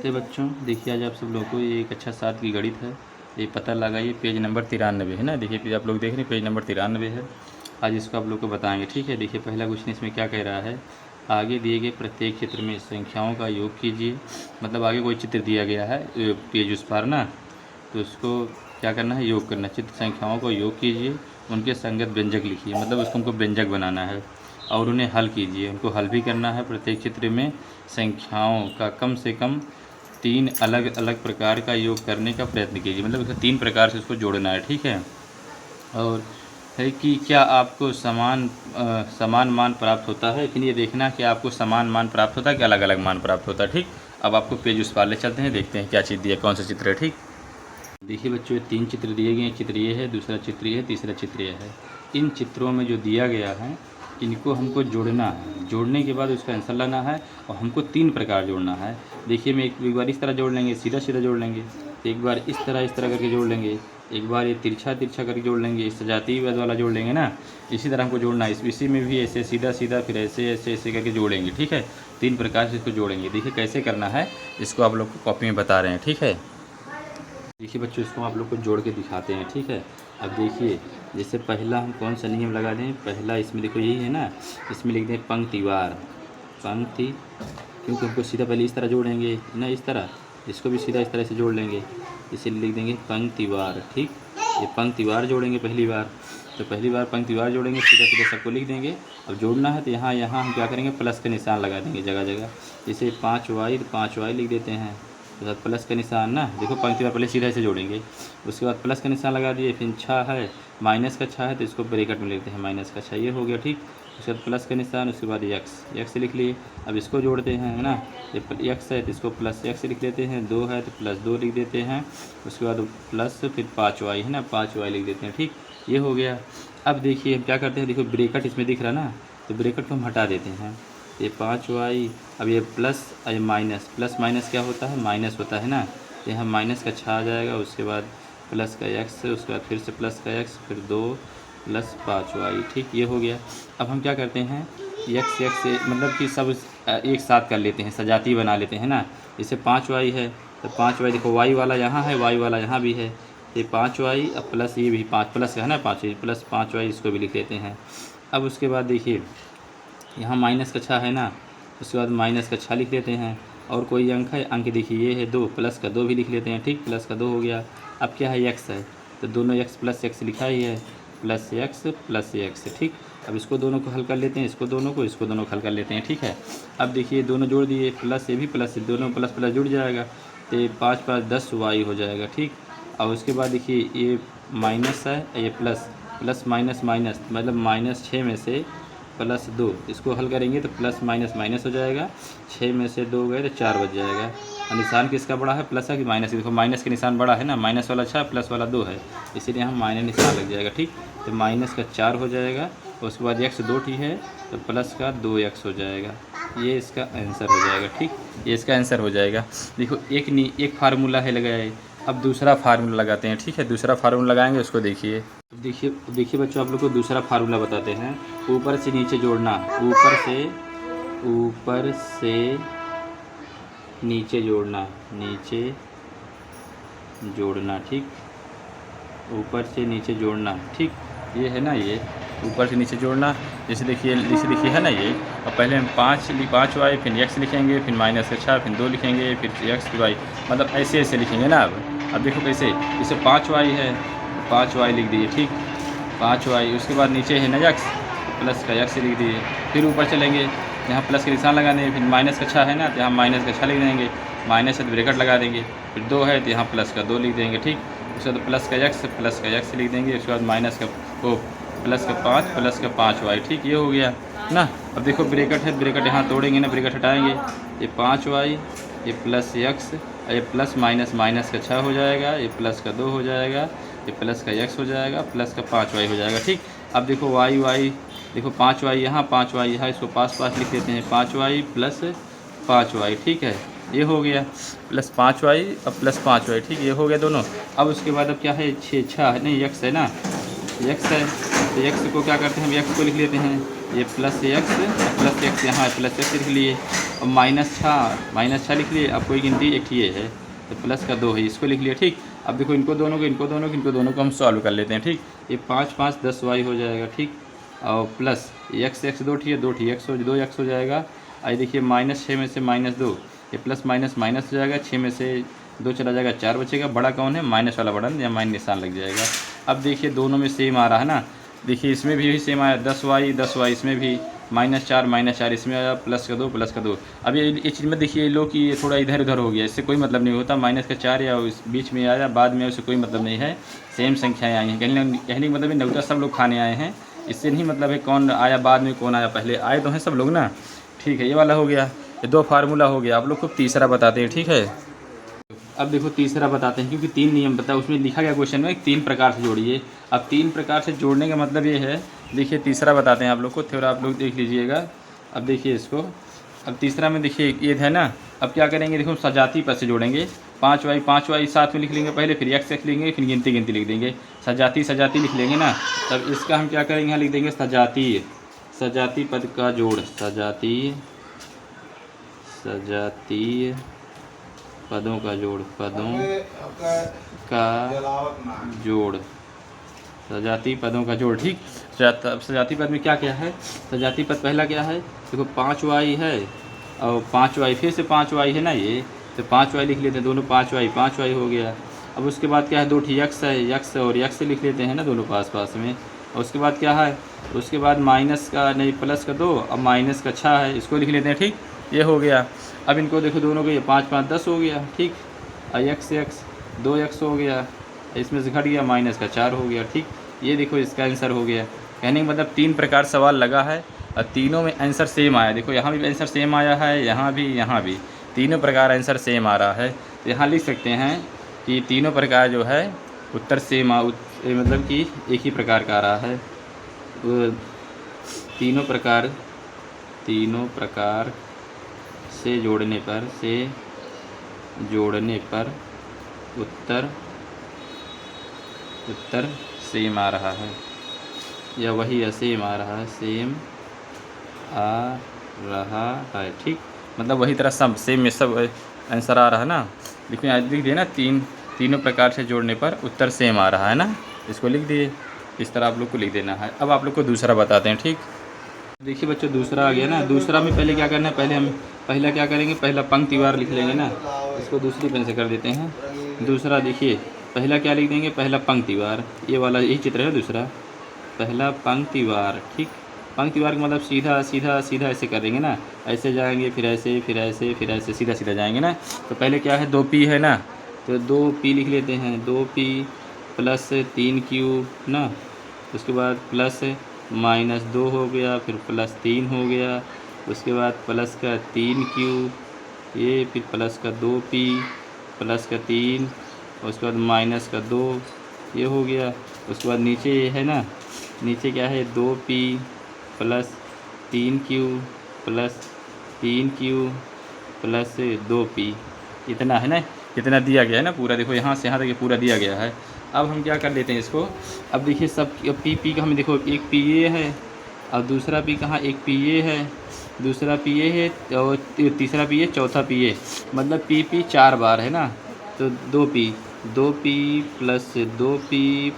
नमस्ते बच्चों। देखिए आज आप सब लोगों को ये एक अच्छा साथ की गणित है। ये पता लगाइए, पेज नंबर 93 है ना। देखिए पेज आप लोग देख रहे हैं, पेज नंबर 93 है। आज इसको आप लोग को बताएंगे, ठीक है। देखिए पहला क्वेश्चन इसमें क्या कह रहा है, आगे दिए गए प्रत्येक चित्र में संख्याओं का योग कीजिए। मतलब आगे कोई चित्र दिया गया है पेज उस पर ना, तो उसको क्या करना है, योग करना। चित्र संख्याओं को योग कीजिए, उनके संगत व्यंजक लिखिए। मतलब उसको हमको व्यंजक बनाना है और उन्हें हल कीजिए। उनको हल भी करना है। प्रत्येक चित्र में संख्याओं का कम से कम 3 अलग अलग प्रकार का योग करने का प्रयत्न कीजिए। मतलब इसको 3 प्रकार से उसको जोड़ना है, ठीक है। और है कि क्या आपको समान मान प्राप्त होता है, लेकिन ये देखना कि आपको समान मान प्राप्त होता है कि अलग अलग मान प्राप्त होता है, ठीक। अब आपको पेज उस पर ले चलते हैं, देखते हैं क्या चीज़ दिया, कौन सा चित्र है, ठीक। देखिए बच्चों, 3 चित्र दिए गए हैं। चित्र ये है, दूसरा चित्र ये है, तीसरा चित्र ये है। इन चित्रों में जो दिया गया है इनको हमको जोड़ना है। जोड़ने के बाद उसका आंसर लाना है और हमको 3 प्रकार जोड़ना है। देखिए मैं एक बार इस तरह जोड़ लेंगे, सीधा सीधा जोड़ लेंगे। एक बार इस तरह करके जोड़ लेंगे। एक बार ये तिरछा तिरछा करके जोड़ लेंगे। सजातीय वाला जोड़ लेंगे ना। इसी तरह हमको जोड़ना है। इसी में भी ऐसे सीधा सीधा, फिर ऐसे ऐसे ऐसे करके जोड़ेंगे, ठीक है। 3 प्रकार से इसको जोड़ेंगे। देखिए कैसे करना है, इसको आप लोग को कॉपी में बता रहे हैं, ठीक है। देखिए बच्चों, इसको आप लोग को जोड़ के दिखाते हैं, ठीक है। अब देखिए, जैसे पहला हम कौन सा नियम लगा दें। पहला इसमें देखो यही है ना, इसमें लिख दें पंक्तिवार। पंक्ति, क्योंकि हमको सीधा पहले इस तरह जोड़ेंगे ना, इस तरह। इसको भी सीधा इस तरह से जोड़ लेंगे, इसीलिए लिख देंगे पंक्तिवार, ठीक। ये पंक्तिवार जोड़ेंगे पहली बार। तो पहली बार पंक्तिवार जोड़ेंगे, सीधा सीधा सबको लिख देंगे। अब जोड़ना है तो यहाँ हम क्या करेंगे, प्लस का निशान लगा देंगे जगह जगह। जैसे 5y तो 5y लिख देते हैं, तो प्लस का निशान ना। देखो पंक्तिवार पहले सीधा से जोड़ेंगे, उसके बाद प्लस का निशान लगा दिए। फिर 6 है, माइनस का 6 है तो इसको ब्रैकेट में लिखते हैं, माइनस का 6, ये हो गया, ठीक। उसके बाद प्लस का निशान, उसके बाद x लिख लिए। अब इसको जोड़ते हैं, है ना। ये x है तो इसको प्लस x लिख लेते हैं। 2 है तो प्लस 2 लिख देते हैं। उसके बाद प्लस फिर 5y है ना, 5y लिख देते हैं, ठीक। ये हो गया। अब देखिए हम क्या करते हैं, देखो ब्रैकेट इसमें दिख रहा ना, तो ब्रैकेट को हम हटा देते हैं। ये 5y, अब ये प्लस और ये माइनस। प्लस माइनस क्या होता है, माइनस होता है ना। यहाँ माइनस का 6 आ जाएगा, उसके बाद प्लस का x, उसके बाद फिर से प्लस का x, फिर 2 प्लस 5y, ठीक। ये हो गया। अब हम क्या करते हैं, x मतलब कि सब एक साथ कर लेते हैं, सजाती बना लेते हैं ना। जैसे 5y है तो 5y, देखो y वाला यहाँ है, y वाला यहाँ भी है। ये 5y अब प्लस ये भी 5 प्लस है ना, 5 प्लस 5y, इसको भी लिख लेते हैं। अब उसके बाद देखिए यहाँ माइनस का 6 है ना, उसके बाद माइनस का 6 लिख लेते हैं। और कोई अंक है, अंक देखिए ये है 2, प्लस का 2 भी लिख लेते हैं, ठीक। प्लस का 2 हो गया। अब क्या है, x है, तो दोनों x प्लस x लिखा ही है, प्लस x, ठीक। अब इसको दोनों को हल कर लेते हैं, इसको दोनों को हल कर लेते हैं, ठीक है। अब देखिए दोनों जोड़ दिए, प्लस ये भी प्लस, दोनों प्लस प्लस जुड़ जाएगा, तो 5 5 10y हो जाएगा, ठीक। अब उसके बाद देखिए ये माइनस है, ये प्लस, प्लस माइनस माइनस, मतलब -6 में से प्लस 2, इसको हल करेंगे तो प्लस माइनस माइनस हो जाएगा। 6 में से 2 गए तो 4 बच जाएगा। और निशान किसका बड़ा है, प्लस है कि माइनस। देखो माइनस के निशान बड़ा है ना, माइनस वाला 6 प्लस वाला 2 है, इसीलिए हम माइनस निशान लग जाएगा, ठीक। तो माइनस का 4 हो जाएगा। उसके बाद x 2 ठीक है तो प्लस का 2x हो जाएगा। ये इसका आंसर हो जाएगा, ठीक। ये इसका आंसर हो जाएगा। देखो एक फार्मूला है लगाए, अब दूसरा फार्मूला लगाते हैं, ठीक है। दूसरा फार्मूला लगाएंगे, उसको देखिए। देखिए बच्चों, आप लोग को दूसरा फार्मूला बताते हैं। ऊपर से नीचे जोड़ना, ऊपर से नीचे जोड़ना, नीचे जोड़ना, ठीक। ऊपर से नीचे जोड़ना, ठीक। ये है ना, ये ऊपर से नीचे जोड़ना। जैसे देखिए है ना ये। और पहले हम 5y, फिर x लिखेंगे, फिर माइनस का 6, फिर 2 लिखेंगे, फिर x की y, मतलब ऐसे ऐसे लिखेंगे ना। अब देखो कैसे, जैसे 5y है तो 5y लिख दिए, ठीक। 5y, उसके बाद नीचे है ना x, प्लस का x लिख दिए। फिर ऊपर चलेंगे, यहाँ प्लस के निशान लगाने, फिर माइनस का 6 है ना, तो यहाँ माइनस का 6 लिख देंगे। माइनस है तो ब्रैकेट लगा देंगे। फिर 2 है तो यहाँ प्लस का 2 लिख देंगे, ठीक। उसके बाद प्लस का x लिख देंगे। उसके बाद माइनस का प्लस का 5, प्लस का 5y, ठीक। ये हो गया ना। अब देखो ब्रैकेट है, ब्रैकेट यहाँ तोड़ेंगे ना, ब्रैकेट हटाएंगे। ये 5y, ये प्लस x, ये प्लस माइनस माइनस का 6 हो जाएगा, ये प्लस का 2 हो जाएगा, ये प्लस का x हो जाएगा, प्लस का 5y हो जाएगा, ठीक। अब देखो y, देखो 5y यहाँ, 5y यहाँ, इसको पास लिख देते हैं। 5y प्लस 5y, ठीक है। ये हो गया, प्लस 5y और प्लस 5y, ठीक। ये हो गया दोनों। अब उसके बाद अब क्या है, 6 है नहीं, x है ना, x है तो x को क्या करते हैं, हम x को लिख लेते हैं। ये प्लस एक्स यहाँ प्लस एक्स लिख लिए, और माइनस 6 लिख लिए। अब कोई गिनती एक ये है तो प्लस का 2 है, इसको लिख लिया। ठीक, अब देखो इनको दोनों को हम सॉल्व कर लेते हैं। ठीक, ये 5 5 10 वाई हो जाएगा। ठीक, और प्लस एक्स 2 एक्स हो जाएगा। आई देखिए -6 में से -2, ये प्लस माइनस माइनस हो जाएगा। 6 में से 2 चला जाएगा, 4 बचेगा। बड़ा कौन है? माइनस वाला बड़ा, या माइनस निशान लग जाएगा। अब देखिए दोनों में सेम आ रहा है ना, देखिए इसमें भी सेम आया 10 वाई, इसमें भी -4 इसमें आया, प्लस का 2। अब ये चीज़ में देखिए लो कि ये थोड़ा इधर उधर हो गया, इससे कोई मतलब नहीं होता। -4 या इस बीच में आया, बाद में उससे कोई मतलब नहीं है। सेम संख्याएँ आई हैं, कहने का मतलब न्यूनतम सब लोग खाने आए हैं। इससे नहीं मतलब है कौन आया बाद में कौन आया पहले, आए तो हैं सब लोग ना। ठीक है, ये वाला हो गया, ये 2 फार्मूला हो गया। आप लोग को तीसरा बताते हैं। ठीक है, अब देखो तीसरा बताते हैं, क्योंकि 3 नियम बताया उसमें लिखा गया क्वेश्चन में 3 प्रकार से जोड़िए। अब 3 प्रकार से जोड़ने का मतलब ये है, देखिए तीसरा बताते हैं आप लोग को, थोड़ा आप लोग देख लीजिएगा। अब देखिए इसको, अब तीसरा में देखिए ये है ना, अब क्या करेंगे, देखो सजाती पद से जोड़ेंगे। 5 वाई साथ में लिख लेंगे पहले, फिर एक्स लेंगे, फिर गिनती लिख देंगे। सजाती लिख लेंगे ना, तब इसका हम क्या करेंगे, यहाँ लिख देंगे सजाती पद का जोड़, सजाती पदों का जोड़, सजाती पदों का जोड़। ठीक, सजाती पद में क्या क्या है, सजाती पद पहला क्या है, देखो 5 वाई है, और 5 वाई फिर से 5 वाई है ना, ये तो 5 वाई लिख लेते हैं, दोनों 5 वाई हो गया। अब उसके बाद क्या है, 2 एक्स है, एक्स और एक्स लिख लेते हैं ना दोनों पास में। और उसके बाद क्या है, उसके बाद प्लस का 2 और माइनस का 6 है, इसको लिख लेते हैं। ठीक, ये हो गया। अब इनको देखो दोनों को, ये 5 5 10 हो गया। ठीक, और एक्स 2 एक्स हो गया, इसमें से घट गया, माइनस का 4 हो गया। ठीक, ये देखो इसका आंसर हो गया। कहने का मतलब 3 प्रकार सवाल लगा है और तीनों में आंसर सेम आया। देखो यहाँ भी आंसर सेम आया है, यहाँ भी तीनों प्रकार आंसर सेम आ रहा है। तो यहाँ लिख सकते हैं कि तीनों प्रकार जो है उत्तर सेम मतलब कि एक ही प्रकार का आ रहा है। तीनों प्रकार से जोड़ने पर उत्तर सेम आ रहा है, या वही है सेम आ रहा है। ठीक, मतलब वही तरह सब सेम में सब आंसर आ रहा है ना। देखिए आज लिख दिए ना, तीनों प्रकार से जोड़ने पर उत्तर सेम आ रहा है ना, इसको लिख दिए। इस तरह आप लोग को लिख देना है। अब आप लोग को दूसरा बताते हैं। ठीक, देखिए बच्चों दूसरा आ गया ना। दूसरा में पहले क्या करना है, पहला क्या करेंगे, पहला पंक्तिवार लिख लेंगे ना, इसको दूसरी पेन से कर देते हैं। दूसरा देखिए पहला क्या लिख देंगे, पहला पंक्तिवार, ये वाला यही चित्र है दूसरा, पहला पंक्तिवार। ठीक, पंक्तिवार का मतलब सीधा ऐसे कर देंगे ना, ऐसे जाएंगे, फिर ऐसे सीधा जाएंगे ना। तो पहले क्या है, 2p है ना, तो 2p लिख लेते हैं, 2p प्लस 3q ना, उसके बाद प्लस -2 हो गया, फिर +3 हो गया, उसके बाद प्लस का 3q, ये फिर प्लस का 2p प्लस का 3, उसके बाद माइनस का 2, ये हो गया। उसके बाद नीचे है ना, नीचे क्या है, 2p plus 3q plus 3q plus 2p, इतना है ना, इतना दिया गया है ना पूरा। देखो यहाँ से यहाँ तक ये पूरा दिया गया है। अब हम क्या कर लेते हैं इसको, अब देखिए सब पी का हमें देखो, एक पी ये है और दूसरा पी कहाँ, एक पी ये है, दूसरा पी ये है और तीसरा पी ये, चौथा पी ये, मतलब पी 4 बार है ना। तो 2p plus 2p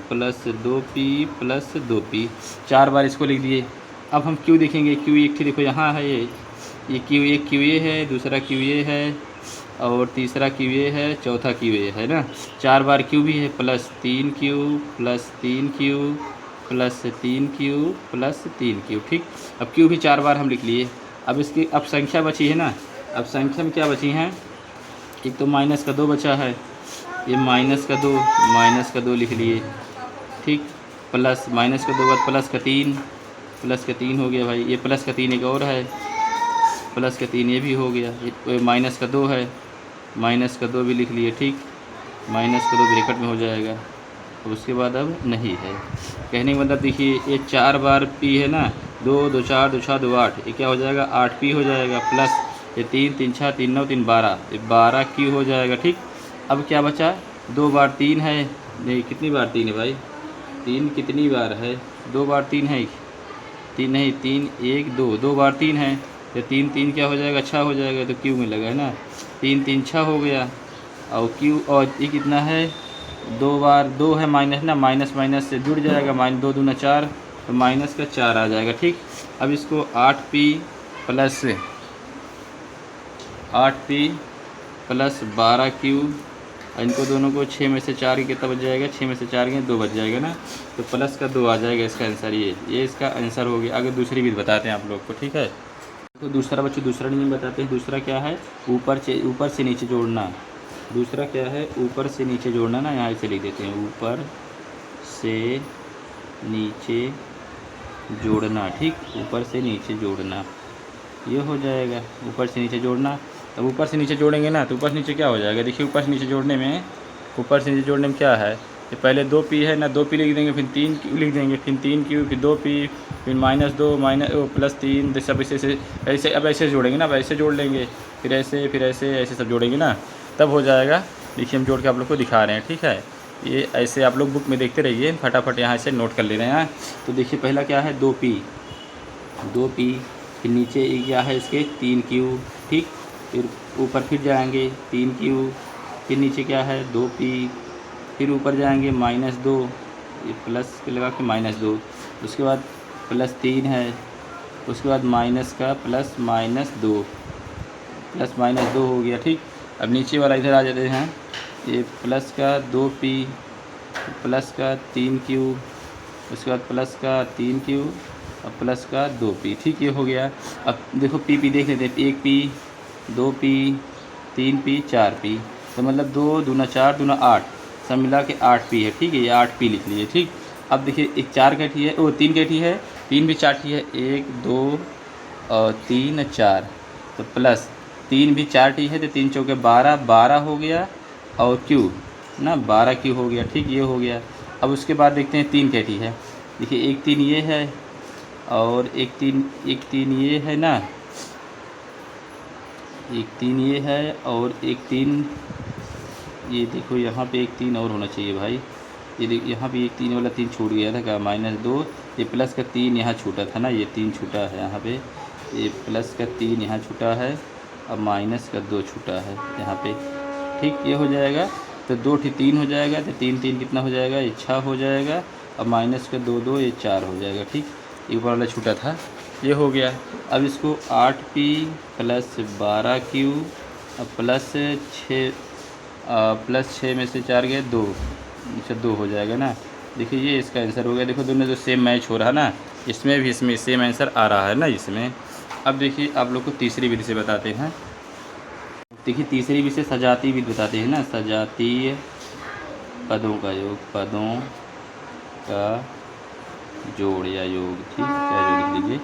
plus 2p plus 2p, 4 बार इसको लिख दिए। अब हम क्यू देखेंगे, क्यू एक देखो यहाँ है, ये क्यू एक क्यू ये है, दूसरा क्यू ये है और तीसरा क्यू ये है, चौथा क्यू ये है ना। 4 बार क्यू भी है, plus 3q plus 3q plus 3q plus 3q। ठीक, अब क्यू भी 4 बार हम लिख लिए। अब इसकी अब संख्या बची है ना, अब संख्या में क्या बची हैं, एक तो माइनस का 2 बचा है, ये माइनस का 2 लिख लिए। ठीक, प्लस माइनस का 2 बाद प्लस का 3 हो गया भाई, ये प्लस का 3 एक और है, प्लस का 3 ये भी हो गया, ये माइनस का 2 है, माइनस का 2 भी लिख लिए। ठीक, माइनस का 2 ब्रैकेट में हो जाएगा। अब उसके बाद अब नहीं है, कहने का मतलब देखिए ये 4 बार p है ना, 2 2 4 2 6 2 8, ये क्या हो जाएगा, 8p हो जाएगा, प्लस ये 3 3 6 3 9 3 12, ये 12q हो जाएगा। ठीक, अब क्या बचा, 2 बार 3 है, नहीं कितनी बार 3 है भाई, 3 कितनी बार है, 2 बार 3 है, तीन नहीं, 3 1 2, 2 बार 3 है तो 3 3 क्या हो जाएगा, 6 हो जाएगा, तो क्यू में लगा है ना, 3 3 6 हो गया। और क्यू और ये कितना है, 2 बार 2 है माइनस ना, माइनस माइनस से जुड़ जाएगा, माइनस 2 दूना 4, तो माइनस का 4 आ जाएगा। ठीक, अब इसको 8p प्लस 12q, इनको दोनों को 6 में से 4 कितना बच जाएगा, 6 में से 4 के 2 बच जाएगा ना, तो प्लस का 2 आ जाएगा इसका आंसर। ये इसका आंसर हो गया। अगर दूसरी भी बताते हैं आप लोग को, ठीक है। तो दूसरा बच्चों, दूसरा नियम बताते हैं। दूसरा क्या है, ऊपर से नीचे जोड़ना। दूसरा क्या है, ऊपर से नीचे जोड़ना ना, यहाँ से लिख देते हैं, ऊपर से नीचे जोड़ना। ठीक, ऊपर से नीचे जोड़ना, ये हो जाएगा ऊपर से नीचे जोड़ना। तब ऊपर से नीचे जोड़ेंगे ना, तो ऊपर से नीचे क्या हो जाएगा, देखिए ऊपर से नीचे जोड़ने में, क्या है, ये पहले 2p है ना, 2p लिख देंगे, फिर 3q लिख देंगे, फिर 3q, फिर 2p, फिर -2 प्लस 3, तो सब ऐसे अब ऐसे जोड़ेंगे ना, अब ऐसे जोड़ लेंगे, फिर ऐसे सब जोड़ेंगे ना, तब हो जाएगा। देखिए हम जोड़ के आप लोग को दिखा रहे हैं, ठीक है। ये ऐसे आप लोग बुक में देखते रहिए, फटाफट यहाँ से नोट कर ले रहे हैं। तो देखिए पहला क्या है, 2p, फिर नीचे क्या है इसके 3q, ठीक, फिर ऊपर फिर जाएंगे 3q, फिर नीचे क्या है 2p, फिर ऊपर जाएंगे -2, ये प्लस के लगा के -2, उसके बाद +3 है, उसके बाद माइनस का प्लस -2 हो गया। ठीक, अब नीचे वाला इधर आ जाते हैं, ये प्लस का 2p, प्लस का 3q, उसके बाद प्लस का 3q और प्लस का 2p। ठीक, ये हो गया। अब देखो p देख लेते हैं, 1p, 2p, 3p, 4p, तो मतलब 2 दूना 4 दूना 8, सब मिला के 8p है। ठीक है, ये 8p लिख लीजिए। ठीक, अब देखिए एक 4 कैठी है, 3 कैठी है, 3 भी 4 ठी है, 1 2 और 3 4, तो प्लस 3 भी 4 टी है, तो 3 चौके 12 हो गया, और q ना 12q हो गया। ठीक, ये हो गया। अब उसके बाद देखते हैं 3 कैठी है, देखिए 1 3 ये है, और 1 3 ये है ना, 1 3 ये है, और 1 3 ये देखो, यहाँ पे 1 3 और होना चाहिए भाई, ये देखिए यहाँ पे 1 3 वाला 3 छूट गया था क्या, -2, ये प्लस का 3 यहाँ छूटा था ना, ये 3 छूटा है यहाँ पे, ये प्लस का 3 यहाँ छूटा है, अब माइनस का 2 छूटा है यहाँ पे। ठीक, ये हो जाएगा, तो 2 3 हो जाएगा, तो 3 3 कितना हो जाएगा, ये 6 हो जाएगा, अब माइनस का 2 2, ये 4 हो जाएगा। ठीक, ऊपर वाला छूटा था, ये हो गया। अब इसको 8p प्लस 12q प्लस 6 में से 4 गए 2, अच्छा 2 हो जाएगा ना। देखिए ये इसका आंसर हो गया। देखो दोनों जो सेम मैच हो रहा है ना, इसमें सेम आंसर आ रहा है ना इसमें। अब देखिए आप लोग को तीसरी विधि से बताते हैं। देखिए तीसरी विधि से सजातीय विधि बताते हैं ना, सजातीय पदों का जोड़ या योग। ठीक, क्या जोड़ लिख लीजिए,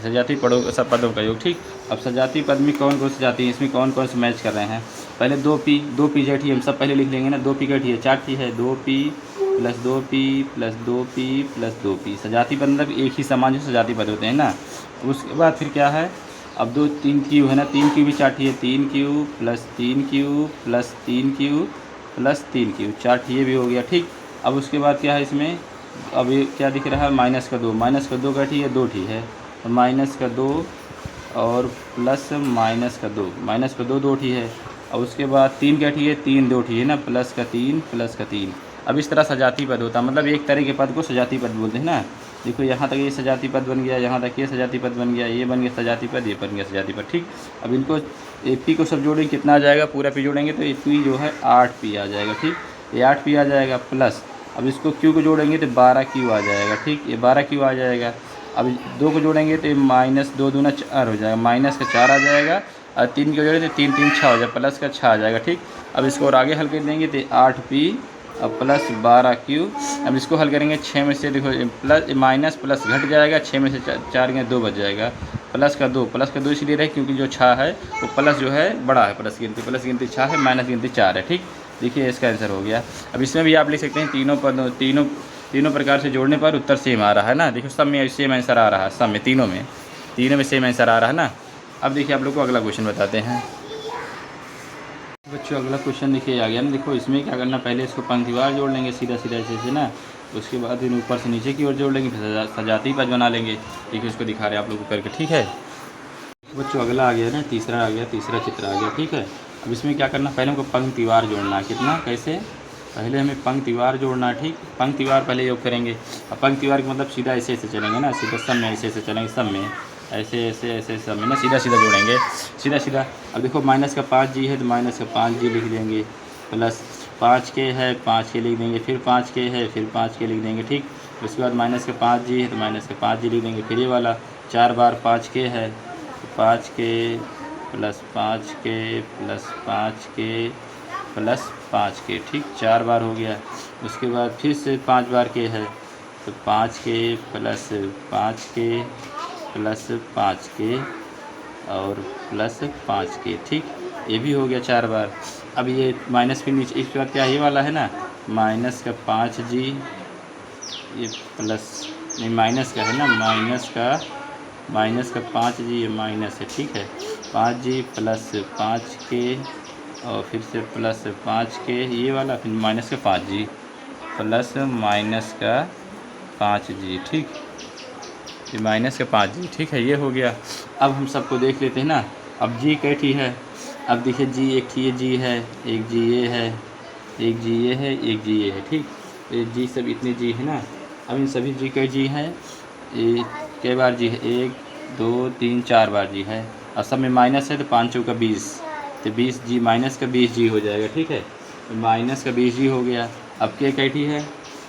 सजातीय पदों का योग। ठीक, अब सजातीय पद में कौन कौन से जाती है, इसमें कौन कौन से मैच कर रहे हैं। पहले 2p जेठी हम सब पहले लिख लेंगे ना, 2p कैठी है, 4 ठी है, 2p plus 2p plus 2p plus 2p, सजातीय पद मतलब एक ही समान जो सजातीय पद होते हैं ना। उसके बाद फिर क्या है, अब 2 3 क्यू है ना, 3 क्यू भी 4 ठी है, 3 Q plus 3 Q plus 3 Q plus 3 Q, 4 ठी ये भी हो गया। ठीक, अब उसके बाद क्या है इसमें, अब ये क्या दिख रहा है, -2 का ठी है, 2 ठी है, तो -2 और प्लस -2 2 ठी है। और उसके बाद 3 क्या ठी है, 3 2 ठी है ना, प्लस का 3। अब इस तरह सजातीय पद होता है, मतलब एक तरह के पद को सजातीय पद बोलते हैं ना। देखो यहाँ तक ये सजातीय पद बन गया, यहाँ तक ये सजातीय पद बन गया, ये बन गया सजातीय पद, ये बन गया सजातीय पद। ठीक, अब इनको p को सब जोड़ेंगे, कितना आ जाएगा, पूरा p जोड़ेंगे तो p जो है 8p आ जाएगा। ठीक, ये 8p आ जाएगा, प्लस अब इसको q को जोड़ेंगे तो 12q आ जाएगा। ठीक, ये 12q आ जाएगा। अब 2 को जोड़ेंगे तो -2 दूना 4 हो जाएगा, माइनस का 4 आ जाएगा, और 3 को जोड़ेंगे तो 3 3 6 हो जाएगा, प्लस का 6 आ जाएगा। ठीक, अब इसको और आगे हल कर देंगे तो 8p और प्लस 12q। अब इसको हल करेंगे, 6 में से देखो प्लस माइनस प्लस घट जाएगा, 6 में से 4 गए 2 बच जाएगा, प्लस का 2 इसलिए रहे क्योंकि जो 6 है वो प्लस जो है बड़ा है, प्लस गिनती 6 है, माइनस गिनती 4 है। ठीक, देखिए इसका आंसर हो गया। अब इसमें भी आप लिख सकते हैं, तीनों प्रकार से जोड़ने पर उत्तर सेम आ रहा है ना। देखो सब में सेम आंसर आ रहा है, सब में तीनों में सेम आंसर आ रहा है ना। अब देखिए आप लोग को अगला क्वेश्चन बताते हैं। बच्चों अगला क्वेश्चन देखिए आ गया ना। देखो इसमें क्या करना, पहले इसको पंक्तिवार जोड़ लेंगे सीधा ऐसे ना, उसके बाद फिर ऊपर से नीचे की ओर जोड़ लेंगे, फिर सजाती पद बना लेंगे। देखिए उसको दिखा रहे हैं आप लोगों को करके, ठीक है बच्चों। अगला आ गया ना, तीसरा आ गया, तीसरा चित्र आ गया, ठीक है। अब इसमें क्या करना, पहले हमको पंक्तिवार जोड़ना है। कितना, कैसे, पहले हमें पंक्तिवार जोड़ना है, ठीक। पंक्तिवार पहले योग करेंगे। अब पंक्तिवार का मतलब सीधा ऐसे ऐसे चलेंगे ना, सीधा सब में ऐसे ऐसे चलेंगे, सब में ऐसे ऐसे ऐसे सब में ना सीधा सीधा जोड़ेंगे, सीधा सीधा। अब देखो माइनस का 5G है तो माइनस का 5G लिख देंगे, प्लस 5 के है 5 के लिख देंगे, फिर 5 के है फिर 5 के लिख देंगे, ठीक। उसके बाद माइनस का 5G है तो माइनस का 5G लिख देंगे। फिर ये वाला 4 बार 5 के है, 5 के प्लस 5 के प्लस 5 के प्लस 5 के, ठीक, 4 बार हो गया। उसके बाद फिर से 5 बार के है तो 5 के प्लस 5 के प्लस 5 के और प्लस 5 के, ठीक, ये भी हो गया 4 बार। अब ये माइनस फिर नीचे, इसके बाद क्या ये वाला है ना, माइनस का 5G, ये प्लस नहीं माइनस का है ना, माइनस का 5G, ये माइनस है, ठीक है। 5G प्लस 5 के और फिर से प्लस 5 के, ये वाला फिर माइनस का 5G प्लस माइनस का 5G, ठीक, ये माइनस का 5G, ठीक है, ये हो गया। अब हम सबको देख लेते हैं ना। अब G कैठी है, अब देखिए G एक थी, ये G है, एक G ये है, एक G ये है, एक G ये है, ठीक। ये G सब इतने G है ना। अब इन सभी G का G है, ये कई बार G है, 1 2 3 4 बार G है। और सब में माइनस है तो 5 चौका 20, तो 20G माइनस का 20G हो जाएगा, ठीक है, माइनस का 20G हो गया। अब के कैठी है,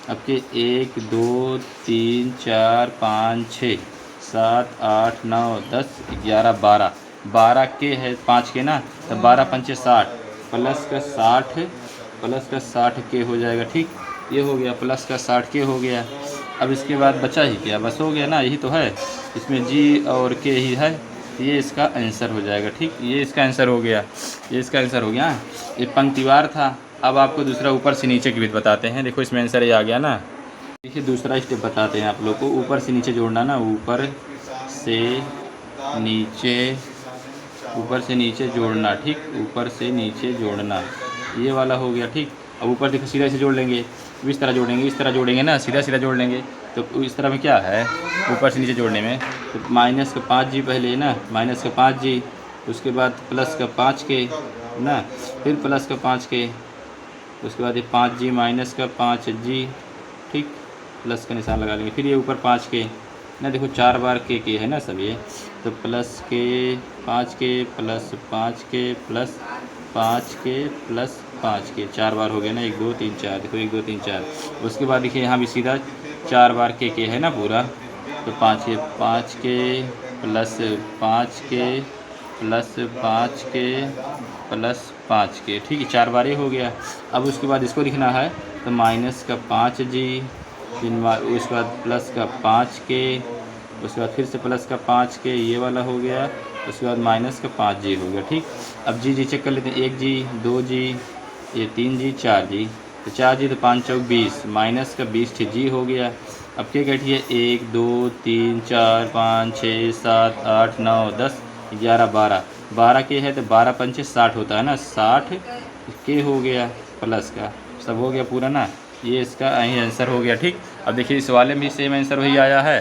अब के 1 2 3 4 5 6 7 8 9 10 11 12, 12 के है 5 के ना, तो 12 पंचे 60 प्लस का 60 के हो जाएगा, ठीक, ये हो गया, प्लस का 60 के हो गया। अब इसके बाद बचा ही क्या, बस हो गया ना, यही तो है, इसमें G और K ही है, ये इसका आंसर हो जाएगा, ठीक, ये इसका आंसर हो गया, ये इसका आंसर हो गया। ये पंक्तिवार था। अब आपको दूसरा ऊपर से नीचे की विधि बताते हैं। देखो इसमें आंसर ये आ गया ना। देखिए दूसरा स्टेप बताते हैं आप लोग को, ऊपर से नीचे जोड़ना ना, ऊपर से नीचे जोड़ना, ठीक, ऊपर से नीचे जोड़ना, ये वाला हो गया, ठीक। अब ऊपर देखो सीधा से जोड़ लेंगे, इस तरह जोड़ेंगे, इस तरह जोड़ेंगे ना, सीधा सीधा जोड़ लेंगे। तो इस तरह में क्या है, ऊपर से नीचे जोड़ने में, तो माइनस का 5G पहले ना, माइनस का 5G, उसके बाद प्लस का 5 के ना, फिर प्लस का 5 के, उसके बाद ये 5G माइनस का 5G, ठीक, प्लस का निशान लगा लेंगे। फिर ये ऊपर 5 के ना, देखो 4 बार के है ना सब ये, तो प्लस के 5 के प्लस 5 के प्लस 5 के प्लस 5 के, 4 बार हो गया ना, 1 2 3 4, देखो 1 2 3 4। उसके बाद देखिए यहाँ भी सीधा 4 बार के है ना पूरा, तो 5 के प्लस 5 के प्लस 5 के प्लस 5 के, ठीक है, 4 बार ये हो गया। अब उसके बाद इसको लिखना है, तो माइनस का 5G, फिर उसके बाद प्लस का 5 के, उसके बाद फिर से प्लस का 5 के, ये वाला हो गया, उसके बाद माइनस का 5G हो गया, ठीक। अब G चेक कर लेते हैं, 1G 2G, ये 3G 4G, तो 4G तो 5 चौक 20, माइनस का 20G हो गया। अब क्या कहती है, 1 2 3 4 5 6 7 8 9 10 11 12, 12 के है तो 12 पंचे 60 होता है ना, 60 के हो गया, प्लस का सब हो गया पूरा ना, ये इसका यही आंसर हो गया, ठीक। अब देखिए इस वाले में भी सेम आंसर वही आया है,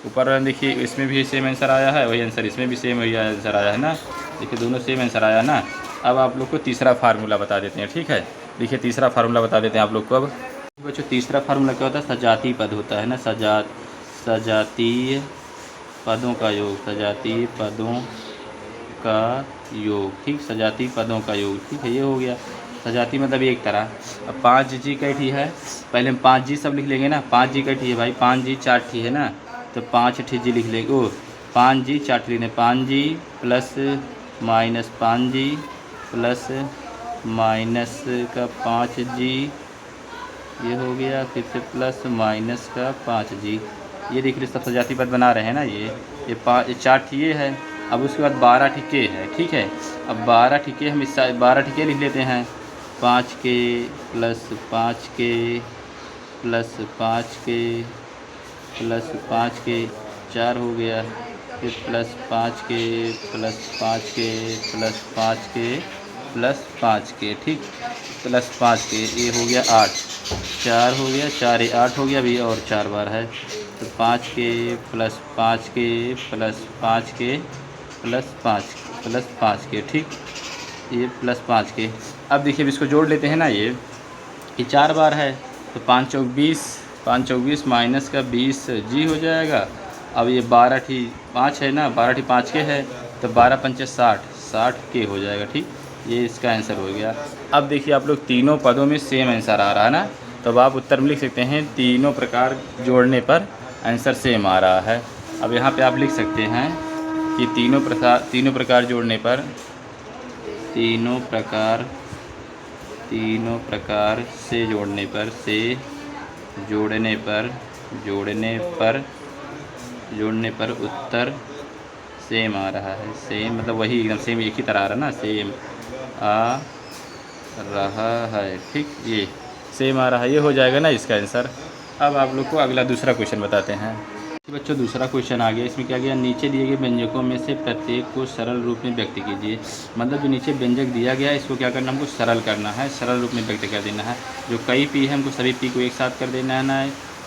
ऊपर वाले देखिए इसमें भी सेम आंसर आया है, वही आंसर इसमें भी सेम वही आंसर आया है ना, देखिए दोनों सेम आंसर आया ना। अब आप लोग को तीसरा फार्मूला बता देते हैं, ठीक है, देखिए तीसरा फार्मूला बता देते हैं आप लोग को। अब बच्चों तीसरा फार्मूला क्या होता है, सजातीय पद होता है ना, सजातीय पदों का योग, सजातीय पदों का योग, ठीक, सजातीय पदों का योग, ठीक है, ये हो गया। सजाती मतलब एक तरह। अब 5G कैठी है, पहले हम 5G सब लिख लेंगे ना, 5G कैठी है भाई, 5G 4 ठी है ना, तो 5G लिख लेंगे, ओ 5G 4 ठी लिखने, 5G plus minus 5G plus minus का 5G, ये हो गया, फिर से प्लस माइनस का 5G, ये देख लीजिए सब सजाती पद बना रहे हैं ना, ये 4 ठी है। अब उसके बाद 12 ठीके है, ठीक है, अब 12 ठीके हम इस 12 ठीके लिख लेते हैं, 5 के प्लस 5 के प्लस 5 के प्लस 5 के, 4 हो गया, फिर प्लस 5 के प्लस 5 के प्लस 5 के प्लस 5k, ठीक, प्लस 5k, ये हो गया 8, 4 हो गया, 4 ये 8 हो गया, अभी और 4 बार है, तो 5k plus 5k plus 5k plus 5k, ठीक, ये प्लस 5k। अब देखिए अब इसको जोड़ लेते हैं ना, ये 4 बार है, तो 5 चौक 20, 5 चौक 20 माइनस का 20 जी हो जाएगा। अब ये 12 ठी 5 है ना, 12 ठी 5k है, तो 12 पंचे 60, 60k हो जाएगा, ठीक, ये इसका आंसर हो गया। अब देखिए आप लोग तीनों पदों में सेम आंसर आ रहा है ना, तो अब आप उत्तर में लिख सकते हैं तीनों प्रकार जोड़ने पर आंसर सेम आ रहा है। अब यहाँ पे आप लिख सकते हैं कि तीनों प्रकार जोड़ने पर तीनों प्रकार से जोड़ने पर उत्तर सेम आ रहा है। सेम मतलब वही एकदम सेम, एक ही तरह आ रहा है ना, सेम आ रहा है, ठीक, ये सेम आ रहा है, ये हो जाएगा ना इसका आंसर। अब आप लोग को अगला दूसरा क्वेश्चन बताते हैं। बच्चों दूसरा क्वेश्चन आ गया, इसमें क्या गया, नीचे दिए गए व्यंजकों में से प्रत्येक को सरल रूप में व्यक्त कीजिए। मतलब जो नीचे व्यंजक दिया गया है इसको क्या करना, हमको सरल करना है, सरल रूप में व्यक्त कर देना है। जो कई पी है हमको सभी पी को एक साथ कर देना है ना,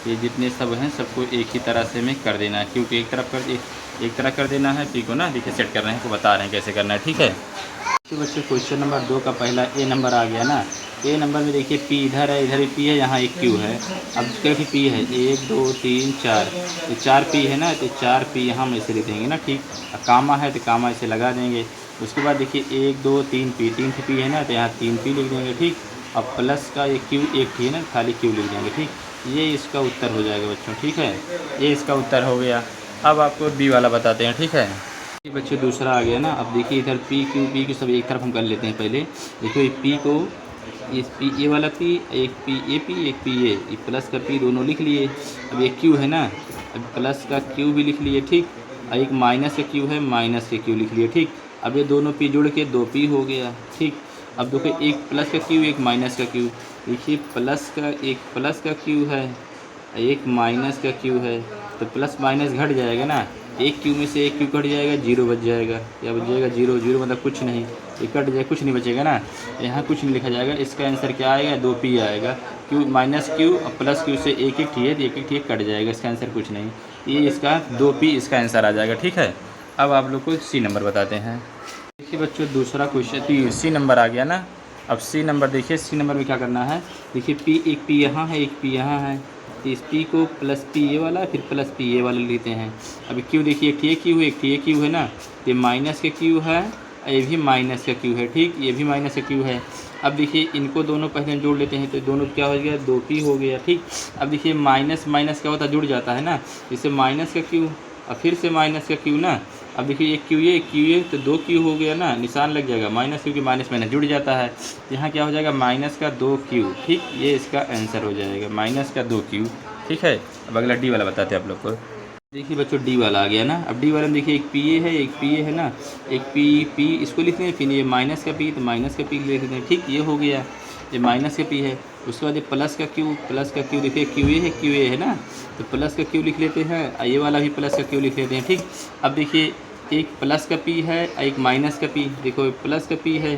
ये जितने सब हैं सबको एक ही तरह से में कर देना है, क्योंकि एक तरह कर देना है पी को ना। देखिए सेट कर रहे हैं, को बता रहे हैं कैसे करना है, ठीक है। तो बच्चों क्वेश्चन नंबर 2 का पहला ए नंबर आ गया ना। ए नंबर में देखिए पी इधर है, इधर भी पी है, यहाँ एक क्यू है। अब कैसी पी है, 1 2 3 4, तो 4 पी है ना, तो 4 पी यहाँ हम ऐसे लिख देंगे ना, ठीक। अब कामा है तो कामा ऐसे लगा देंगे। उसके बाद देखिए 1 2 3 पी, 3 पी है ना, तो यहाँ 3 पी लिख देंगे, ठीक। अब प्लस का एक क्यू, एक थी ना, खाली क्यू लिख देंगे, ठीक। ये इसका उत्तर हो जाएगा बच्चों, ठीक है, ये इसका उत्तर हो गया। अब आपको बी वाला बताते हैं, ठीक है। ये बच्चों दूसरा आ गया ना। अब देखिए इधर पी क्यू बी को सब एक तरफ हम कर लेते हैं पहले। देखिए ये पी को, ये पी ए वाला पी, एक पी एक पी ए, प्लस का पी दोनों लिख लिए। अब ये क्यू है ना, अब प्लस का क्यू भी लिख लिए, ठीक। और एक माइनस का क्यू है, माइनस के क्यू लिख लिए, ठीक। अब ये दोनों पी जुड़ के 2 पी हो गया, ठीक। अब देखो एक प्लस का क्यू, एक माइनस का क्यू। देखिए एक प्लस का क्यू है, एक माइनस का क्यू है, तो प्लस माइनस घट जाएगा ना, एक क्यू में से एक क्यू कट जाएगा, 0 बच जाएगा। या बच जाएगा 0, 0 मतलब कुछ नहीं, ये कट जाएगा, कुछ नहीं बचेगा ना, यहाँ कुछ नहीं लिखा जाएगा। इसका आंसर क्या आएगा, 2 पी आएगा। क्यू माइनस क्यू और प्लस क्यू से एक एक ठी है, तो एक एक ठी कट जाएगा, इसका आंसर कुछ नहीं, ये इसका 2 पी इसका आंसर आ जाएगा, ठीक है। अब आप लोग को सी नंबर बताते हैं। देखिए बच्चों दूसरा क्वेश्चन सी नंबर आ गया ना। अब सी नंबर देखिए, सी नंबर में क्या करना है, देखिए पी, एक पी यहाँ है, एक पी यहाँ है, तो इस पी को प्लस पी ए वाला फिर प्लस पी ए वाला लेते हैं। अभी क्यू देखिए, एक टी क्यू है, एक टी क्यू है ना, तो माइनस का क्यू है, ये भी माइनस का क्यू है, ठीक, ये भी माइनस का क्यू है। अब देखिए इनको दोनों पहले जोड़ लेते हैं, तो दोनों क्या हो गया, 2 पी हो गया, ठीक। अब देखिए माइनस माइनस क्या होता है, जुड़ जाता है ना, जैसे माइनस का क्यू और फिर से माइनस का क्यू ना। अब देखिए एक क्यू ये तो 2 क्यू हो गया ना, निशान लग जाएगा, माइनस क्यू की माइनस माइनस जुड़ जाता है, यहाँ क्या हो जाएगा, माइनस का 2 क्यू, ठीक, ये इसका आंसर हो जाएगा, माइनस का 2 क्यू, ठीक है। अब अगला डी वाला बताते हैं आप लोग को। देखिए बच्चों डी वाला आ गया ना। अब डी वाला में देखिए एक पी ए है, एक पी ए है ना, एक पी इसको लिखते हैं, फिर ये माइनस का पी, तो माइनस का पी लिखते हैं, ठीक, ये हो गया, ये माइनस का पी है। उसके बाद ये प्लस का क्यू देखिए, क्यू ए है ना, तो प्लस का क्यू लिख लेते हैं, ये वाला भी प्लस का क्यू लिख लेते हैं, ठीक। अब देखिए एक प्लस का पी है, एक माइनस का पी, देखो प्लस का पी है,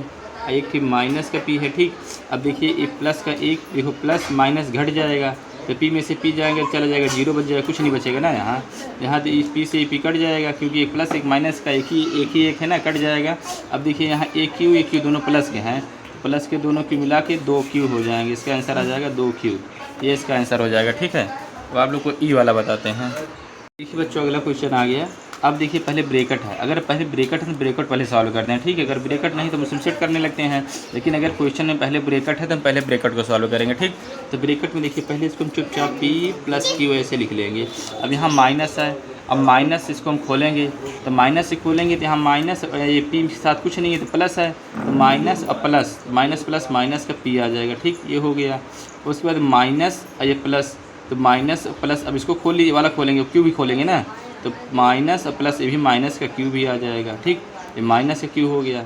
एक फिर माइनस का पी है, ठीक। अब देखिए एक प्लस का एक, देखो प्लस माइनस घट जाएगा, तो पी में से पी जाएगा, चला जाएगा, 0 बच जाएगा, कुछ नहीं बचेगा ना यहाँ तो इस पी से पी कट जाएगा, क्योंकि एक प्लस एक माइनस का एक ही है ना, कट जाएगा। अब देखिए यहाँ एक क्यू दोनों प्लस के हैं, प्लस के दोनों क्यू मिला के 2 क्यू हो जाएंगे, इसका आंसर आ जाएगा 2 क्यू, ये इसका आंसर हो जाएगा, ठीक है। अब आप लोग को ई वाला बताते हैं। देखिए बच्चों अगला क्वेश्चन आ गया। अब देखिए पहले ब्रेकट है, अगर पहले ब्रेकट है तो ब्रेकट पहले सॉल्व करते हैं, ठीक है। अगर ब्रेकट नहीं तो हम सेट करने लगते हैं, लेकिन अगर क्वेश्चन में पहले ब्रेकट है तो हम पहले ब्रेकट को सॉल्व करेंगे, ठीक। तो ब्रेकट में देखिए पहले इसको हम चुपचाप पी प्लस क्यू ऐसे लिख लेंगे। अब यहाँ माइनस है, अब माइनस इसको हम खोलेंगे, तो माइनस से खोलेंगे तो यहाँ माइनस, ये पी के साथ कुछ नहीं है तो प्लस है, तो माइनस और प्लस, माइनस प्लस माइनस का पी आ जाएगा, ठीक, ये हो गया। उसके बाद माइनस और ये प्लस, तो माइनस प्लस, अब इसको खोल लीजिए, वाला खोलेंगे, क्यू भी खोलेंगे ना, तो माइनस और प्लस, ये भी माइनस का क्यू भी आ जाएगा, ठीक, ये माइनस का क्यू हो गया।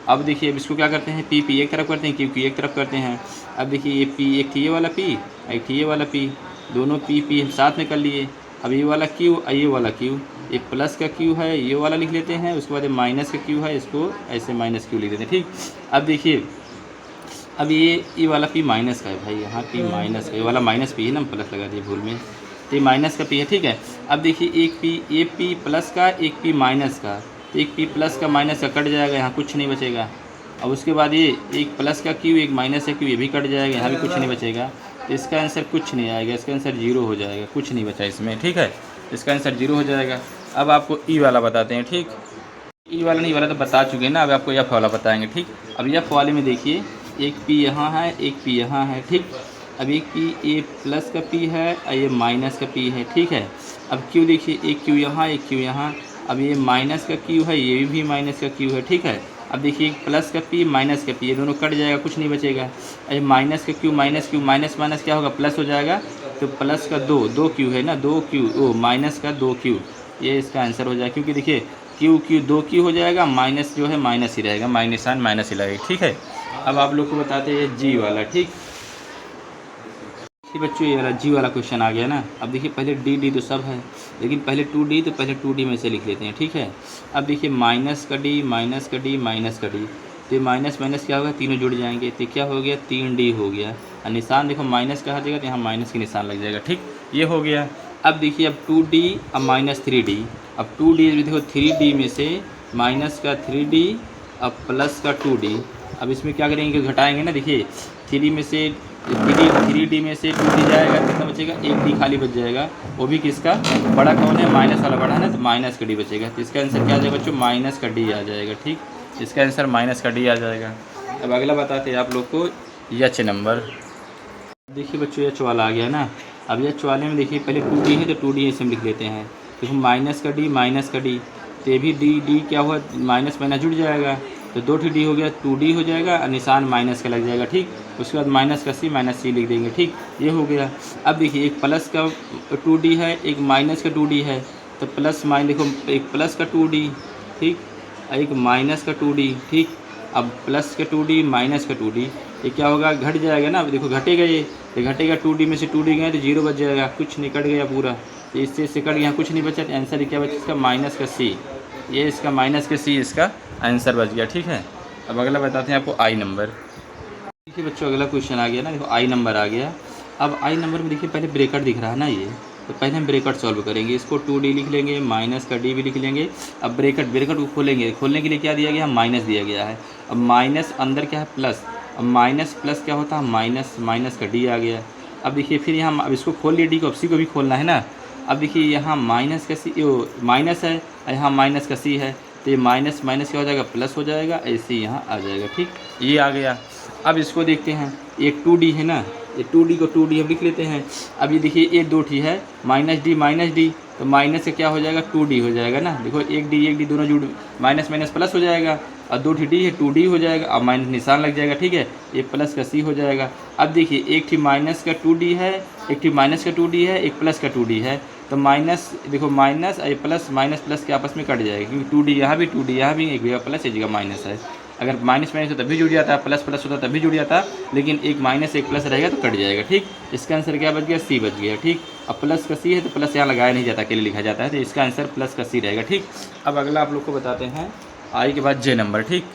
अब देखिए अब इसको क्या करते हैं, पी एक तरफ करते हैं, क्यू एक तरफ करते हैं। अब देखिए ये पी, एक ये वाला पी, एक ये वाला पी, दोनों पी साथ में कर लिए, अब ये वाला क्यू, ये वाला क्यू, ये प्लस का क्यू है, ये वाला लिख लेते हैं। उसके बाद ये माइनस का क्यू है, इसको ऐसे माइनस क्यू लिख देते हैं, ठीक। अब देखिए, अब ये वाला पी माइनस का है भाई, यहाँ पी माइनस का, ये वाला माइनस पी है ना, हम प्लस लगा दिए भूल में, तो ये माइनस का पी है, ठीक है। अब देखिए एक पी प्लस का, एक पी माइनस का, तो एक पी प्लस का माइनस का कट जाएगा, यहाँ कुछ नहीं बचेगा। अब उसके बाद ये एक प्लस का क्यू, एक माइनस का क्यू, ये भी कट जाएगा, यहाँ भी कुछ नहीं बचेगा। तो इसका आंसर कुछ नहीं आएगा, इसका आंसर 0 हो जाएगा, कुछ नहीं बचा इसमें, ठीक है। इसका आंसर 0 हो जाएगा। अब आपको ई वाला बताते हैं, ठीक। ई वाला नहीं, वाला तो बता चुके हैं ना, अब आपको एफ वाला बताएंगे, ठीक। अब एफ वाले में देखिए, एक पी यहाँ है, एक पी यहाँ है, ठीक। अब एक पी, ये प्लस का पी है और ये माइनस का पी है, ठीक है। अब क्यू देखिए, एक क्यू यहाँ, एक क्यू यहाँ। अब ये माइनस का क्यू है, ये भी माइनस का क्यू है, ठीक है। अब देखिए, प्लस का पी, माइनस का पी, ये दोनों कट जाएगा, कुछ नहीं बचेगा। ये माइनस का Q, minus Q, minus minus क्या होगा, प्लस हो जाएगा। तो प्लस का दो क्यू है ना, 2 क्यू, ओ माइनस का 2 क्यू, ये इसका आंसर हो जाएगा। क्योंकि देखिए क्यू 2 क्यू हो जाएगा, माइनस जो है माइनस ही रहेगा, माइनस साइन माइनस ही लगेगा, ठीक है। अब आप लोग को बताते हैं जी वाला, ठीक। बच्चों ये वाला जी वाला क्वेश्चन आ गया ना। अब देखिए, पहले डी तो सब है, लेकिन पहले 2D, तो पहले 2D में से लिख लेते हैं, ठीक है। अब देखिए, माइनस का डी, माइनस का डी, माइनस का डी, तो माइनस माइनस क्या होगा, तीनों जुड़ जाएंगे, तो क्या हो गया, 3D हो गया। और निशान देखो माइनस का हर जगह, तो यहाँ माइनस के निशान लग जाएगा, ठीक, ये हो गया। अब देखिए, अब 2D अब माइनस 3D, अब 2D देखो 3D में से माइनस का 3D, अब प्लस का 2D। अब इसमें क्या करेंगे, घटाएंगे ना। देखिए 3D में से 3D में से 2D जाएगा, कितना बचेगा, 1D खाली बच जाएगा, वो भी किसका, बड़ा कौन है, माइनस वाला बड़ा है ना, तो माइनस का डी बचेगा। तो इसका आंसर क्या आ जाएगा बच्चों, माइनस का डी आ जाएगा, ठीक। इसका आंसर माइनस का डी आ जाएगा। अब अगला बताते हैं आप लोग को एच नंबर। देखिए बच्चों, एच वाला आ गया ना। अब एच वाले में देखिए, पहले 2D है, तो 2D ऐसे हम लिख लेते हैं। देखो माइनस का डी, माइनस का डी, तो ये भी डी क्या हुआ, माइनस माइनस जुड़ जाएगा, तो 2D हो गया, 2D हो जाएगा, और निशान माइनस का लग जाएगा, ठीक। उसके बाद माइनस का सी, माइनस सी लिख देंगे, ठीक, ये हो गया। अब देखिए, एक प्लस का 2D है, एक माइनस का 2D है, तो प्लस माइनस देखो, एक प्लस का 2D, ठीक, एक माइनस का 2D, ठीक। अब प्लस का 2D, माइनस का 2D, ये क्या होगा, घट जाएगा ना। अब देखो घटेगा, ये घटेगा, 2D में से 2D गए तो 0 बच जाएगा, कुछ नहीं, कट गया पूरा, तो इससे कट गया, कुछ नहीं बचा, तो आंसर क्या बचा इसका, माइनस का सी, ये इसका माइनस का सी इसका आंसर बच गया, ठीक है। अब अगला बताते हैं आपको आई नंबर। देखिए बच्चों, अगला क्वेश्चन आ गया ना, देखो आई नंबर आ गया। अब आई नंबर में देखिए, पहले ब्रेकेट दिख रहा है ना ये, तो पहले हम ब्रेकेट सॉल्व करेंगे। इसको 2D लिख लेंगे, माइनस का डी भी लिख लेंगे। अब ब्रेकेट को खोलेंगे, खोलने के लिए क्या दिया गया, माइनस दिया गया है। अब माइनस अंदर क्या है, प्लस, अब माइनस प्लस क्या होता है, माइनस, माइनस का डी आ गया। अब देखिए, फिर यहाँ अब इसको खोल लिए डी को, अब सी को भी खोलना है ना। अब देखिए, यहाँ माइनस का सी, माइनस है, यहाँ माइनस का सी है, तो ये माइनस माइनस क्या हो जाएगा, प्लस हो जाएगा, ऐसे यहाँ आ जाएगा, ठीक, ये आ गया। अब इसको देखते हैं, एक 2D है ना, ये 2D को 2D हम लिख लेते हैं। अब ये देखिए, ये 2 है, माइनस डी, तो माइनस से क्या हो जाएगा, 2D हो जाएगा ना। देखो एक डी दोनों जुड़, माइनस माइनस प्लस हो जाएगा, और 2D है, 2D हो जाएगा, अब माइनस निशान लग जाएगा, ठीक है, ये प्लस का सी हो जाएगा। अब देखिए, एक थी माइनस का 2D है, एक थी माइनस का 2D है, एक प्लस का 2D है, तो माइनस देखो, माइनस ये प्लस, माइनस प्लस के आपस में कट जाएगा, क्योंकि 2D यहाँ भी, 2D यहाँ भी, एक जगह प्लस एक जगह माइनस है। अगर माइनस माइनस होता तभी जुड़ जाता, प्लस प्लस होता तभी जुड़ जाता, लेकिन एक माइनस एक प्लस रहेगा तो कट जाएगा, ठीक। इसका आंसर क्या बच गया, सी बच गया, ठीक। अब प्लस का सी है, तो प्लस यहाँ लगाया नहीं जाता, अकेले लिखा जाता है, तो इसका आंसर प्लस का सी रहेगा, ठीक। अब अगला आप लोग को बताते हैं आई के बाद जे नंबर, ठीक।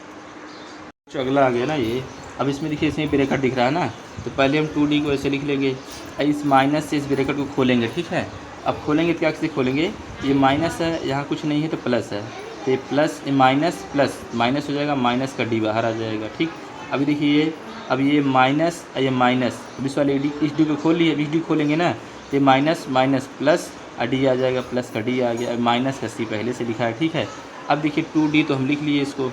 जो अगला आ गया ना ये, अब इसमें देखिए, इसमें ब्रेकेट दिख रहा है ना, तो पहले हम 2D को ऐसे लिख लेंगे, इस माइनस से इस ब्रेकेट को खोलेंगे, ठीक है। अब खोलेंगे तो क्या से खोलेंगे, ये माइनस है, यहाँ कुछ नहीं है तो प्लस है, तो ये प्लस, माइनस प्लस माइनस हो जाएगा, माइनस का डी बाहर आ जाएगा, ठीक। अभी देखिए ये, अब ये माइनस, ये माइनस, अब इस वाले डी, इस डी को खोल लिए, अब इस डी खोलेंगे ना, तो ये माइनस माइनस प्लस डी आ जाएगा, प्लस का डी आ गया, माइनस का सी पहले से लिखा है, ठीक है। अब देखिए 2D तो हम लिख लिए, इसको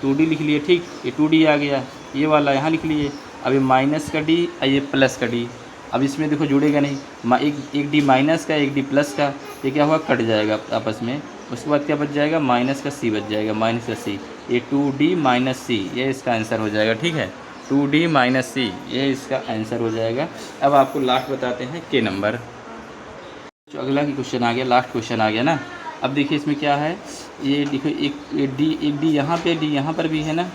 2D लिख लिए, ठीक, ये 2D आ गया, ये वाला यहाँ लिख लिए। अब ये माइनस का डी, ये प्लस का डी, अब इसमें देखो जुड़ेगा नहीं, एक डी माइनस का, एक डी प्लस का, ये क्या हुआ, कट जाएगा आपस में। उसके बाद क्या बच जाएगा, माइनस का सी बच जाएगा, माइनस का सी, ये 2D माइनस सी, ये इसका आंसर हो जाएगा, ठीक है। 2D माइनस सी, ये इसका आंसर हो जाएगा। अब आपको लास्ट बताते हैं के नंबर। जो अगला की क्वेश्चन आ गया, लास्ट क्वेश्चन आ गया ना। अब देखिए इसमें क्या है, ये देखो, एक डी यहाँ पे, डी यहाँ पर भी है ना।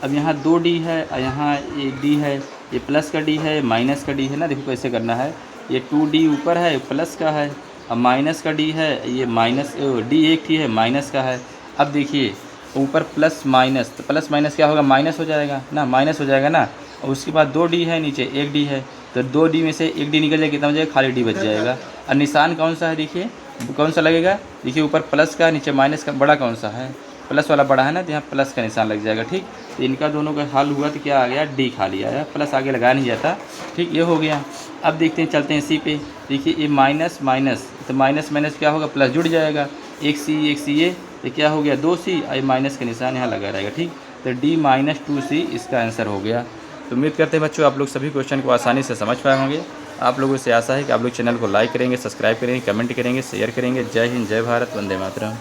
अब यहाँ 2D है और यहाँ एक डी है, ये प्लस का डी है, माइनस का डी है ना। देखो कैसे करना है, ये 2D ऊपर है, प्लस का है, अब माइनस का डी है, ये माइनस डी एक ही है, माइनस का है। अब देखिए ऊपर प्लस माइनस, तो प्लस माइनस क्या होगा, माइनस हो जाएगा ना, माइनस हो जाएगा ना। और उसके बाद 2 डी है, नीचे 1 डी है, तो 2 डी में से 1 डी निकल जाएगा, कितना हो जाएगा, खाली डी बच जाएगा। और निशान कौन सा है, देखिए कौन सा लगेगा, देखिए ऊपर प्लस का, नीचे माइनस का, बड़ा कौन सा है, प्लस वाला बड़ा है ना, तो यहाँ प्लस का निशान लग जाएगा। ठीक, तो इनका दोनों का हल हुआ तो क्या आ गया, डी खाली आया, प्लस आगे लगाया नहीं जाता। ठीक, ये हो गया। अब देखते हैं, चलते हैं सी पे। देखिए ये माइनस माइनस, तो माइनस माइनस क्या होगा, प्लस जुड़ जाएगा, एक सी ये, तो क्या हो गया 2C, और माइनस का निशान यहाँ लगा रहेगा। ठीक, तो D-2C इसका आंसर हो गया। तो उम्मीद करते हैं बच्चों आप लोग सभी क्वेश्चन को आसानी से समझ पाए होंगे। आप लोगों से आशा है कि आप लोग चैनल को लाइक करेंगे, सब्सक्राइब करेंगे, कमेंट करेंगे, शेयर करेंगे। जय हिंद, जय भारत, वंदे मातरम।